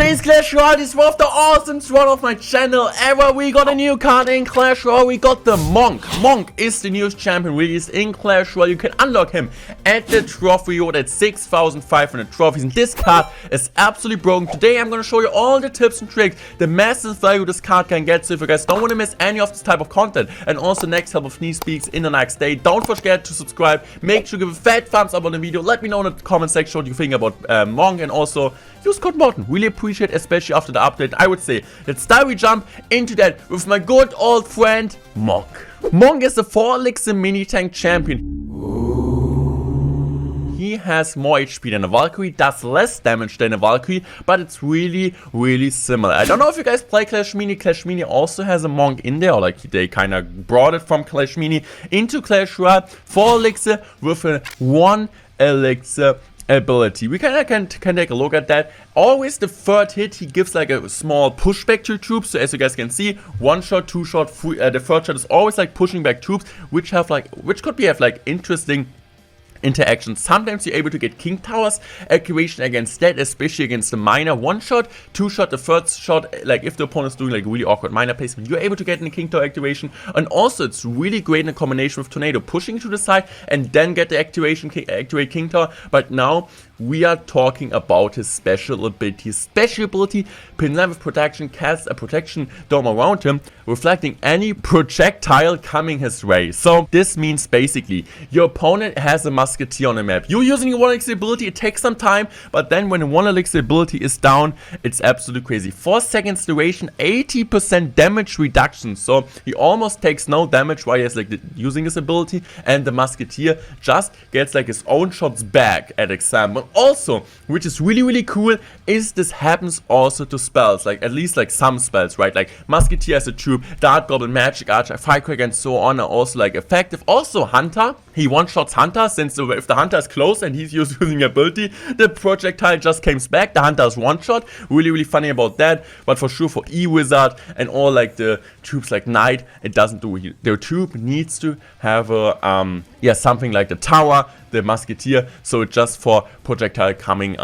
Today's Clash Royale is one of the awesomest run of my channel ever. We got a new card in Clash Royale. We got the Monk. Monk is the newest champion released in Clash Royale. You can unlock him at the trophy reward at 6,500 trophies. And this card is absolutely broken. Today I'm going to show you all the tips and tricks, the massive value this card can get. So if you guys don't want to miss any of this type of content and also next help of sneak peeks in the next day, don't forget to subscribe. Make sure to give a fat thumbs up on the video. Let me know in the comment section what you think about Monk, and also use code Morten. Really appreciate it, especially after the update. I would say let's directly jump into that with my good old friend Monk. Monk is a 4 elixir mini tank champion. He has more HP than a Valkyrie, does less damage than a Valkyrie, but it's really similar. I don't know if you guys play Clash Mini. Clash Mini also has a Monk in there, or like they kind of brought it from Clash Mini into Clash Royale. 4 elixir with a 1 elixir ability. We can take a look at that. Always the third hit, he gives like a small pushback to troops. So as you guys can see, 1 shot, 2 shot, the third shot is always like pushing back troops, which could be interesting interaction. Sometimes you're able to get King Towers activation against that, especially against the miner. 1 shot, 2 shot, the third shot, like if the opponent's doing like really awkward miner placement, you're able to get in the King Tower activation. And also it's really great in a combination with Tornado, pushing to the side and then get the activate King Tower. But now we are talking about his special ability. His special ability, Pin with Protection, casts a protection dome around him, reflecting any projectile coming his way. So this means basically your opponent has a Musketeer on the map. You're using your 1 elixir ability, it takes some time, but then when the 1 elixir ability is down, it's absolutely crazy. 4 seconds duration, 80% damage reduction. So he almost takes no damage while he's like using his ability, and the Musketeer just gets like his own shots back at example. Also, which is really cool, is this happens also to spells, like at least like some spells, right? Like Musketeer as a troop, Dart Goblin, Magic Archer, Firecracker and so on are also like effective. Also Hunter, he one-shots Hunter, since if the Hunter is close and he's using ability, the projectile just comes back. The Hunter is one-shot. Really funny about that. But for sure for E-Wizard and all like the troops like Knight, it doesn't do it. The troop needs to have a something like the Tower, the Musketeer, so it's just for projectile coming,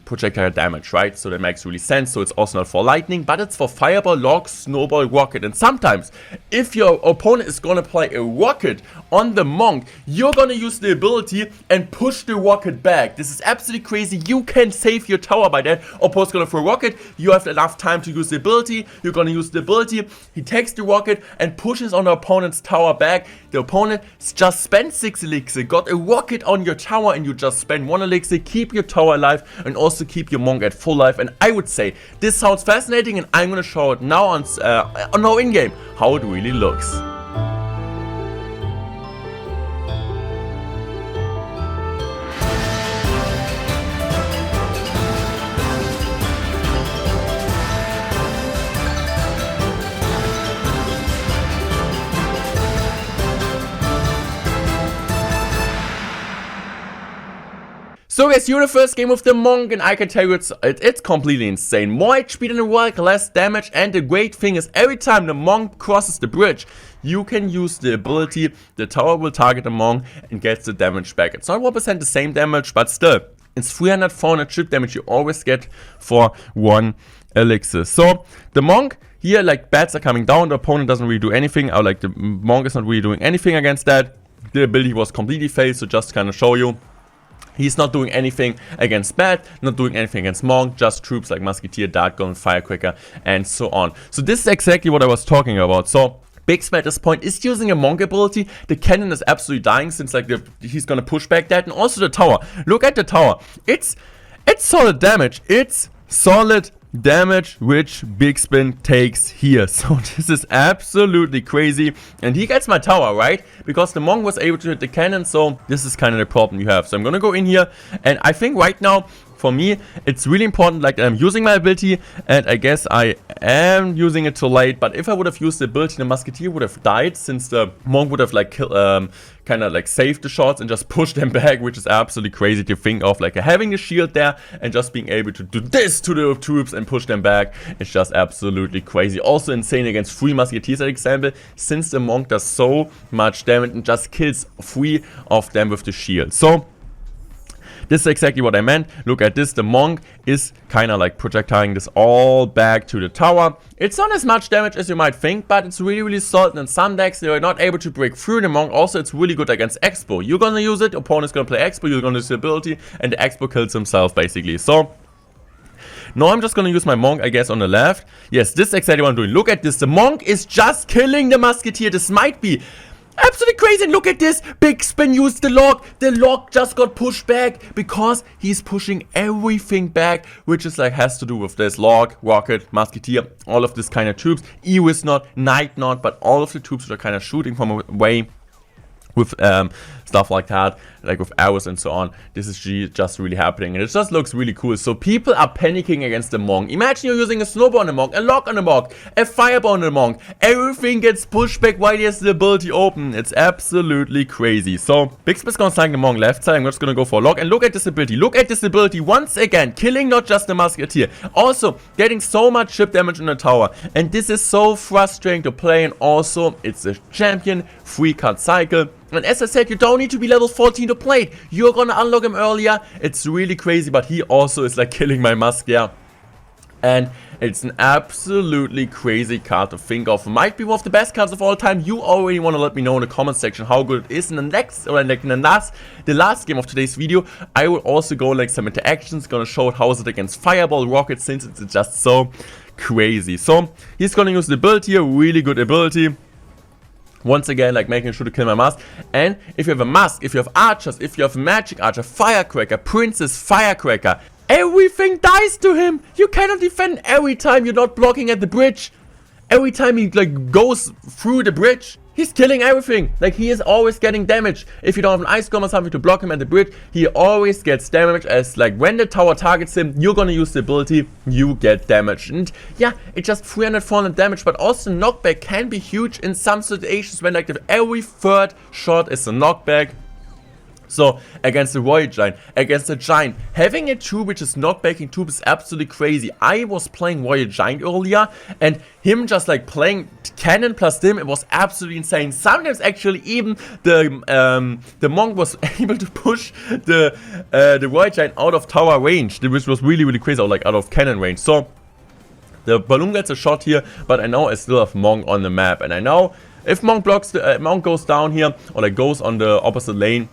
projectile damage, right? So that makes really sense. So it's also not for lightning, but it's for Fireball, Log, Snowball, Rocket. And sometimes, if your opponent is gonna play a Rocket on the Monk, you're gonna use the ability and push the Rocket back. This is absolutely crazy. You can save your tower by that. Opponent's gonna throw a Rocket, you have enough time to use the ability, you're gonna use the ability, he takes the Rocket and pushes on the opponent's tower back. The opponent just spent 6 elixir, got a Rocket on your tower, and you just spend 1 elixir, keep your tower alive and also keep your Monk at full life. And I would say this sounds fascinating, and I'm gonna show it now on in-game how it really looks. So guys, you're the first game of the Monk, and I can tell you it's completely insane. More HP than the Royale, less damage, and the great thing is every time the Monk crosses the bridge, you can use the ability, the tower will target the Monk and gets the damage back. It's not 1% the same damage, but still, it's 300, 400 chip damage you always get for 1 elixir. So the Monk here, like bats are coming down, the opponent doesn't really do anything, or like the Monk is not really doing anything against that. The ability was completely failed, so just to kind of show you. He's not doing anything against Bat, not doing anything against Monk, just troops like Musketeer, Dart Goblin, Firecracker, and so on. So this is exactly what I was talking about. So Big Spell at this point is using a Monk ability. The cannon is absolutely dying since like he's gonna push back that, and also the tower. Look at the tower. It's solid damage. It's solid damage which Big Spin takes here. So this is absolutely crazy, and he gets my tower, right? Because the Monk was able to hit the cannon, so this is kind of the problem you have. So I'm gonna go in here, and I think right now for me it's really important, like I'm using my ability, and I guess I am using it too late. But if I would have used the ability, the Musketeer would have died, since the Monk would have like kind of like saved the shots and just pushed them back, which is absolutely crazy to think of, like having the shield there and just being able to do this to the troops and push them back. It's just absolutely crazy. Also insane against 3 Musketeers, for example, since the Monk does so much damage and just kills 3 of them with the shield. So this is exactly what I meant. Look at this, the monk is kind of like projectiling this all back to the tower. It's not as much damage as you might think, but it's really, really solid. In some decks, they are not able to break through the monk. Also, it's really good against Expo. You're gonna use it, opponent's gonna play Expo, you're gonna use the ability, and the Expo kills himself, basically. So, now I'm just gonna use my monk, I guess, on the left. Yes, this is exactly what I'm doing. Look at this. The monk is just killing the musketeer. This might be absolutely crazy. And look at this. Big spin used the lock. The lock just got pushed back because he's pushing everything back, which is like has to do with this lock, rocket, musketeer, all of this kind of troops. Ewis not, knight not, but all of the troops that are kind of shooting from away with stuff like that, like with arrows and so on. This is just really happening, and it just looks really cool. So people are panicking against the monk. Imagine you're using a snowball on the monk, a lock on the monk, a fireball on the monk. Everything gets pushed back while he has the ability open. It's absolutely crazy. So Bixby's gonna slang the monk left side. I'm just gonna go for a lock, and look at this ability. Look at this ability once again, killing not just the musketeer, also getting so much chip damage in the tower. And this is so frustrating to play, and also it's a champion 3-card cycle. And as I said, you don't need to be level 14 to play it. You're gonna unlock him earlier. It's really crazy, but he also is like killing my musk, yeah. And it's an absolutely crazy card to think of. Might be one of the best cards of all time. You already want to let me know in the comment section how good it is. In the next, or like in the last game of today's video, I will also go like some interactions, gonna show how is it against fireball, rocket, since it's just so crazy. So he's gonna use the ability, a really good ability. Once again, like making sure to kill my mask. And if you have a mask, if you have archers, if you have magic archer, firecracker, princess, firecracker, everything dies to him. You cannot defend every time you're not blocking at the bridge. Every time he like goes through the bridge, he's killing everything. Like he is always getting damage. If you don't have an ice golem or something to block him at the bridge, he always gets damage. As like when the tower targets him, you're gonna use the ability, you get damage. And yeah, it's just 300, 400 damage. But also knockback can be huge in some situations when like every third shot is a knockback. So, against the Royal Giant, against the Giant, having a troop which is knockbacking troop is absolutely crazy. I was playing Royal Giant earlier, and him just like playing cannon plus dim, it was absolutely insane. Sometimes actually even the monk was able to push the Royal Giant out of tower range, which was really, really crazy, or like out of cannon range. So, the balloon gets a shot here, but I know I still have monk on the map, and I know if monk blocks, monk goes down here, or like goes on the opposite lane,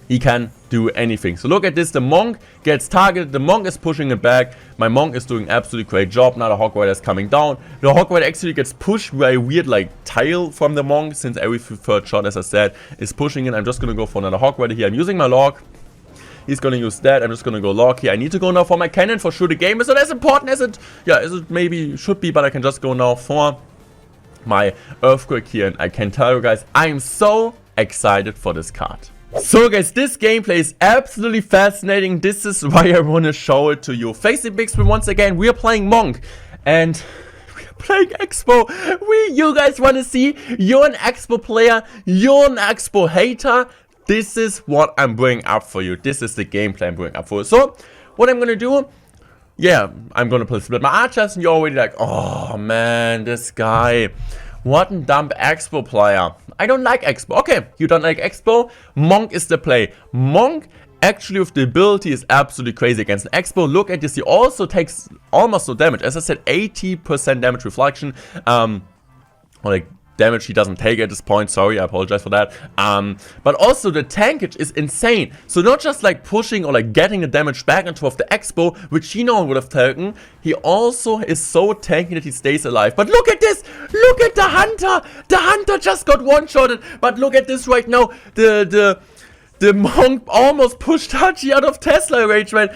he can do anything. So look at this, the monk gets targeted, the monk is pushing it back, my monk is doing absolutely great job. Now the Hog Rider is coming down. The Hog Rider actually gets pushed by a weird like tile from the monk, since every third shot, as I said, is pushing it. I'm just gonna go for another Hog Rider here. I'm using my lock. He's gonna use that. I'm just gonna go lock here. I need to go now for my cannon for sure. The game is not as important as it, yeah, as it maybe should be, but I can just go now for my earthquake here, and I can tell you guys, I am so excited for this card. So guys, this gameplay is absolutely fascinating. This is why I want to show it to you. Facing Bixby once again, we are playing Monk, and we are playing Expo. You guys want to see? You're an Expo player, you're an Expo hater. This is what I'm bringing up for you. This is the gameplay I'm bringing up for you. So, what I'm going to do, yeah, I'm going to split my archers, and you're already like, oh man, this guy. What a dumb Expo player. I don't like Expo. Okay, you don't like Expo. Monk is the play. Monk, actually with the ability, is absolutely crazy against an Expo. Look at this. He also takes almost no damage. As I said, 80% damage reflection. Or like damage he doesn't take at this point. Sorry, I apologize for that. But also the tankage is insane. So not just like pushing or like getting the damage back on top of the Expo, which he no one would have taken. He also is so tanky that he stays alive. But look at this! Look at the Hunter! The Hunter just got one-shotted. But look at this right now. The monk almost pushed Hachi out of Tesla range, man.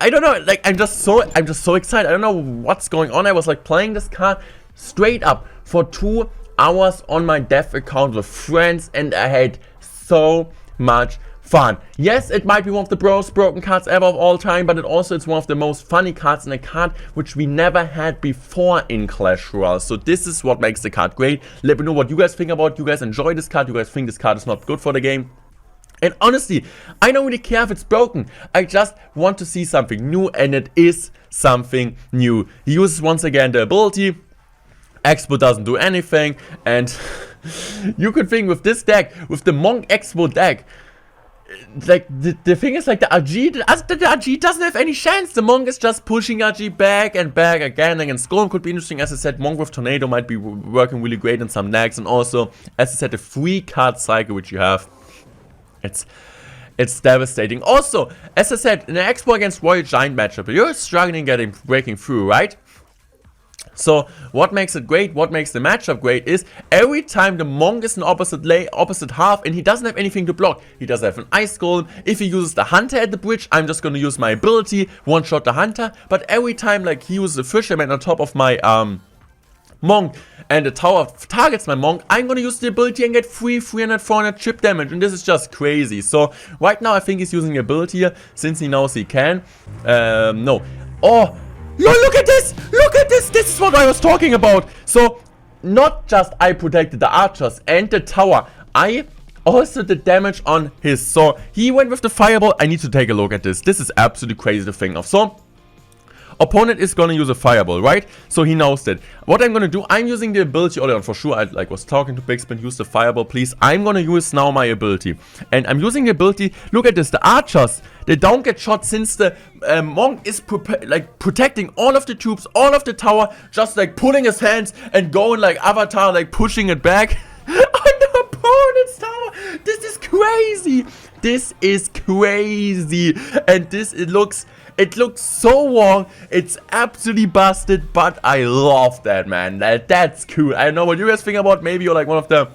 I don't know. Like I'm just so excited. I don't know what's going on. I was like playing this card straight up for 2 hours on my dev account with friends, and I had so much fun. Yes, it might be one of the most broken cards ever of all time, but it's one of the most funny cards, and a card which we never had before in Clash Royale. So this is what makes the card great. Let me know what you guys think about it. You guys enjoy this card? You guys think this card is not good for the game? And honestly, I don't really care if it's broken. I just want to see something new, and it is something new. He uses once again the ability. Expo doesn't do anything, and you could think with this deck, with the Monk Expo deck, like, the thing is, like, the RG doesn't have any chance. The Monk is just pushing RG back and back again against Golem. Could be interesting. As I said, Monk with Tornado might be working really great in some decks. And also, as I said, the 3-card cycle which you have, it's devastating. Also, as I said, in an Expo against Royal Giant matchup, you're struggling breaking through, right? So, what makes it great, what makes the matchup great is every time the Monk is in opposite half and he doesn't have anything to block. He doesn't have an Ice Golem. If he uses the Hunter at the bridge, I'm just gonna use my ability, one-shot the Hunter. But every time, like, he uses the Fisherman on top of my, Monk and the tower targets my Monk, I'm gonna use the ability and get 300, 400 chip damage, and this is just crazy. So, right now I think he's using the ability here, since he knows he can. No. Oh! Look at this! Look at this! This is what I was talking about! So, not just I protected the archers and the tower, I also did damage on his. So, he went with the fireball. I need to take a look at this. This is absolutely crazy to think of. So, opponent is gonna use a fireball, right? So he knows that. What I'm gonna do, I'm using the ability, or for sure, I was talking to Big Spin, use the fireball, please. I'm gonna use now my ability. And I'm using the ability, look at this, the archers, they don't get shot since the Monk is protecting all of the troops, all of the tower, just like pulling his hands and going like Avatar, like pushing it back on the opponent's tower. This is crazy. This is crazy. And this, it looks so wrong. It's absolutely busted, but I love that, man. That's cool. I don't know what you guys think about. Maybe you're like one of the...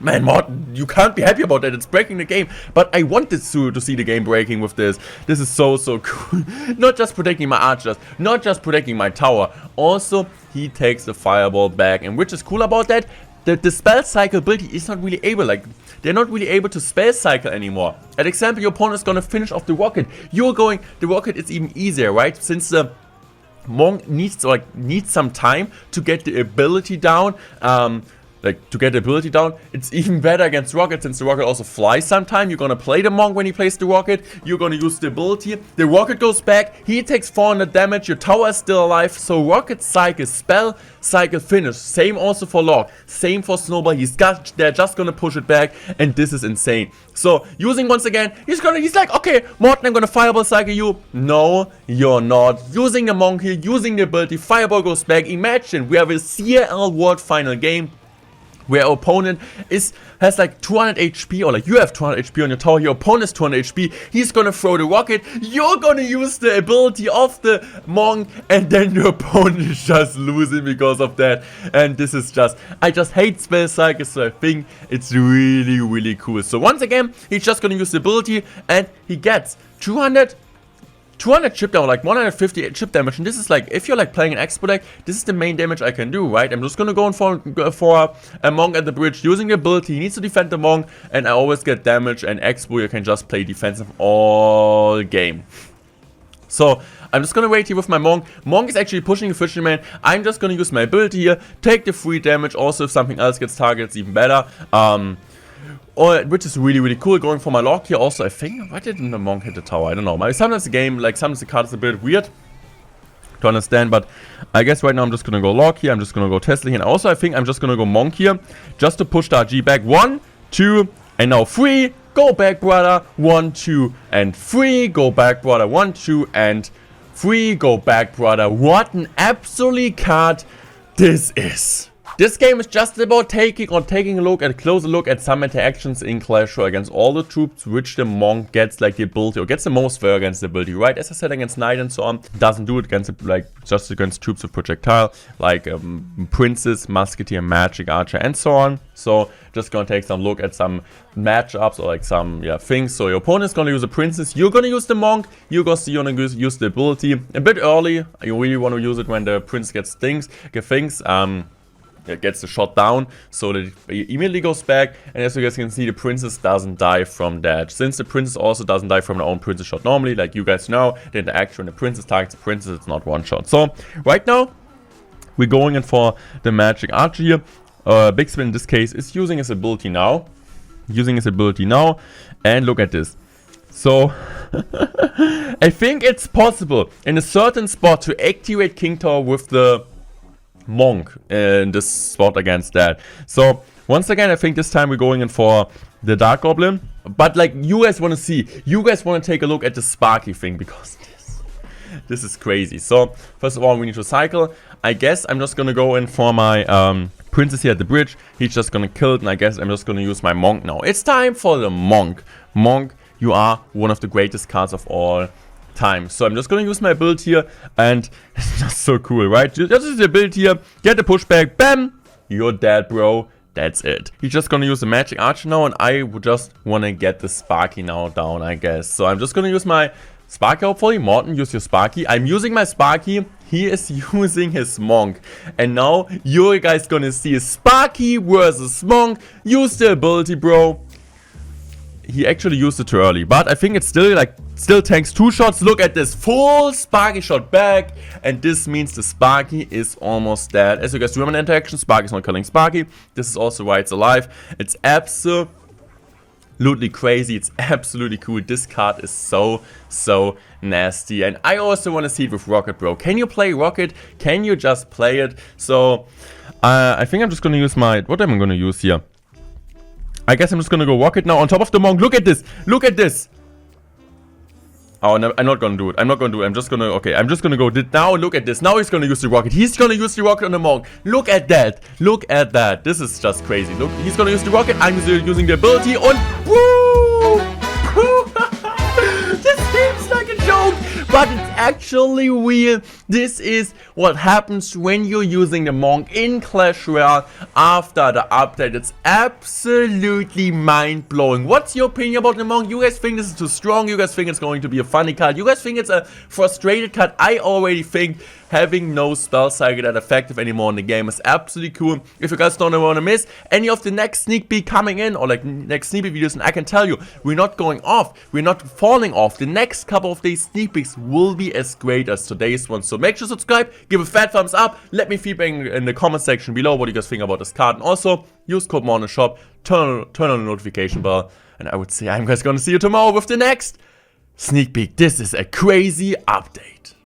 Man, Morten, you can't be happy about that. It's breaking the game. But I wanted to see the game breaking with this. This is so cool. Not just protecting my archers. Not just protecting my tower. Also, he takes the fireball back. And which is cool about that, the spell cycle ability is not really able, like, they're not really able to spell cycle anymore. An example, your opponent is gonna finish off the rocket. The rocket is even easier, right? Since the Monk needs some time to get the ability down. It's even better against rocket, since the rocket also flies sometime. You're gonna play the Monk when he plays the rocket. You're gonna use the ability. The rocket goes back. He takes 400 damage. Your tower is still alive. So rocket cycle, spell cycle, finish. Same also for Log. Same for Snowball. They're just gonna push it back, and this is insane. So using once again, he's like, okay, Morten, I'm gonna fireball cycle you. No, you're not. Using the Monk here, using the ability, fireball goes back. Imagine we have a CL World Final game where opponent has like 200 HP, or like you have 200 HP on your tower, your opponent has 200 HP, he's gonna throw the rocket, you're gonna use the ability of the Monk, and then your opponent is just losing because of that. And this is just, I just hate spell cycles, so I think it's really cool. So once again, he's just gonna use the ability, and he gets 200 chip damage, like 150 chip damage, and this is like, if you're like playing an Expo deck, this is the main damage I can do, right? I'm just gonna go in for a Monk at the bridge, using the ability, he needs to defend the Monk, and I always get damage, and Expo you can just play defensive all game. So, I'm just gonna wait here with my Monk. Monk is actually pushing the Fisherman. I'm just gonna use my ability here, take the free damage, also if something else gets targeted, it's even better. Which is really cool. Going for my Log here also, I think, why didn't the Monk hit the tower? I don't know. Sometimes the game, like sometimes the card is a bit weird to understand, but I guess right now I'm just gonna go Log here, I'm just gonna go Tesla here, and also I think I'm just gonna go Monk here, just to push the RG back. 1, 2, and now 3, go back, brother, 1, 2, and 3, go back, brother, 1, 2, and 3, go back, brother. What an absolute card this is. This game is just about taking a closer look at some interactions in Clash Royale against all the troops which the Monk gets like the ability, or gets the most value against the ability, right? As I said, against Knight and so on, doesn't do it against just against troops with projectile, like Princess, Musketeer, Magic, Archer, and so on. So just gonna take some look at some matchups, or like some things. So your opponent is gonna use a Princess, you're gonna use the Monk, you're gonna use the ability a bit early. You really want to use it when the Prince gets things. It gets the shot down, so that it immediately goes back, and as you guys can see, the Princess doesn't die from that. Since the Princess also doesn't die from their own Princess shot normally, like you guys know, the interaction when the Princess targets the Princess, it's not one shot. So, right now, we're going in for the Magic Archer here. Big Spin in this case is using his ability now. And look at this. So, I think it's possible in a certain spot to activate King Tower with the Monk in this spot against that. So once again, I think this time we're going in for the Dark Goblin. But like, you guys want to see, you guys want to take a look at the Sparky thing, because this is crazy. So, first of all, we need to cycle. I guess I'm just gonna go in for my princess here at the bridge. He's just gonna kill it, and I guess I'm just gonna use my monk now. It's time for the monk. Monk, you are one of the greatest cards of all time. So I'm just gonna use my ability here, and it's just so cool, right? Just use the ability here, get the pushback, bam! You're dead, bro. That's it. He's just gonna use the magic archer now, and I would just wanna get the Sparky now down, I guess. So I'm just gonna use my Sparky, hopefully. Morton, use your Sparky. I'm using my Sparky. He is using his Monk. And now you guys gonna see Sparky versus Monk. Use the ability, bro. He actually used it too early, but I think it's still like, still tanks 2 shots. Look at this, full Sparky shot back, and this means the Sparky is almost dead. As you guys remember in the interaction, Sparky is not killing Sparky. This is also why it's alive. It's absolutely crazy. It's absolutely cool. This card is so nasty, and I also want to see it with Rocket, bro. Can you play Rocket? Can you just play it? So I think I'm just gonna use my, what am I gonna use here? I guess I'm just gonna go Rocket now on top of the Monk. Look at this. Look at this. Oh, no, I'm not gonna do it. I'm not gonna do it. I'm just gonna, okay, I'm just gonna go now. Look at this. Now he's gonna use the Rocket. He's gonna use the Rocket on the Monk. Look at that. Look at that. This is just crazy. Look, he's gonna use the Rocket. I'm using the ability, and woo! This seems like a joke, but it's actually real. This is what happens when you're using the Monk in Clash Royale after the update. It's absolutely mind-blowing. What's your opinion about the Monk? You guys think this is too strong? You guys think it's going to be a funny card? You guys think it's a frustrated card? I already think having no spell cycle that effective anymore in the game is absolutely cool. If you guys don't want to miss any of the next sneak peek coming in, or like next sneak peek videos, and I can tell you, we're not going off, we're not falling off. The next couple of days sneak peeks will be as great as today's one. So make sure to subscribe, give a fat thumbs up, let me feedback in the comment section below what you guys think about this card, and also use code more in the shop, turn on the notification bell, and I would say I'm guys gonna see you tomorrow with the next sneak peek. This is a crazy update.